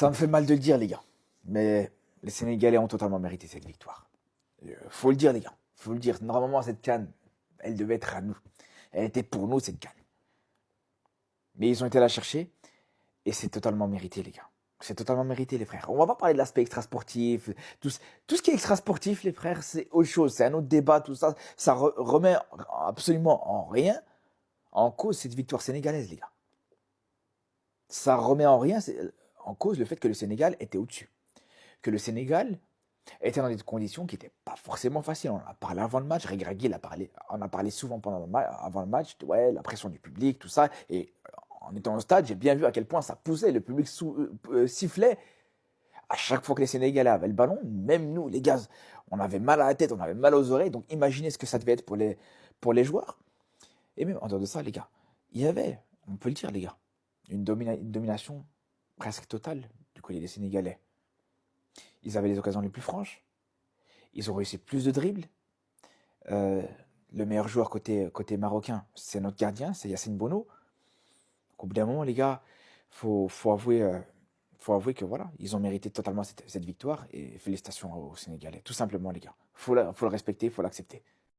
Ça me fait mal de le dire, les gars. Mais les Sénégalais ont totalement mérité cette victoire. Faut le dire, les gars. Faut le dire. Normalement, cette CAN, elle devait être à nous. Elle était pour nous, cette CAN. Mais ils ont été la chercher et c'est totalement mérité, les gars. C'est totalement mérité, les frères. On va pas parler de l'aspect extrasportif. Tout ce qui est extrasportif, les frères, c'est autre chose. C'est un autre débat, tout ça. Ça remet absolument en rien en cause cette victoire sénégalaise, les gars. Ça remet en rien en cause le fait que le Sénégal était au-dessus. Que le Sénégal était dans des conditions qui n'étaient pas forcément faciles. On en a parlé avant le match, Regragui on a parlé souvent avant le match, ouais, la pression du public, tout ça. Et en étant au stade, j'ai bien vu à quel point ça poussait, le public sifflait. À chaque fois que les Sénégalais avaient le ballon, même nous, les gars, on avait mal à la tête, on avait mal aux oreilles. Donc imaginez ce que ça devait être pour les joueurs. Et même en dehors de ça, les gars, il y avait, on peut le dire, les gars, une domination presque totale du côté des Sénégalais. Ils avaient les occasions les plus franches. Ils ont réussi plus de dribbles. Euh, le meilleur joueur côté marocain, c'est notre gardien, c'est Yacine Bono. Donc, au bout d'un moment, les gars, faut avouer que voilà, ils ont mérité totalement cette victoire. Et félicitations aux Sénégalais. Tout simplement, les gars. Faut le respecter, faut l'accepter.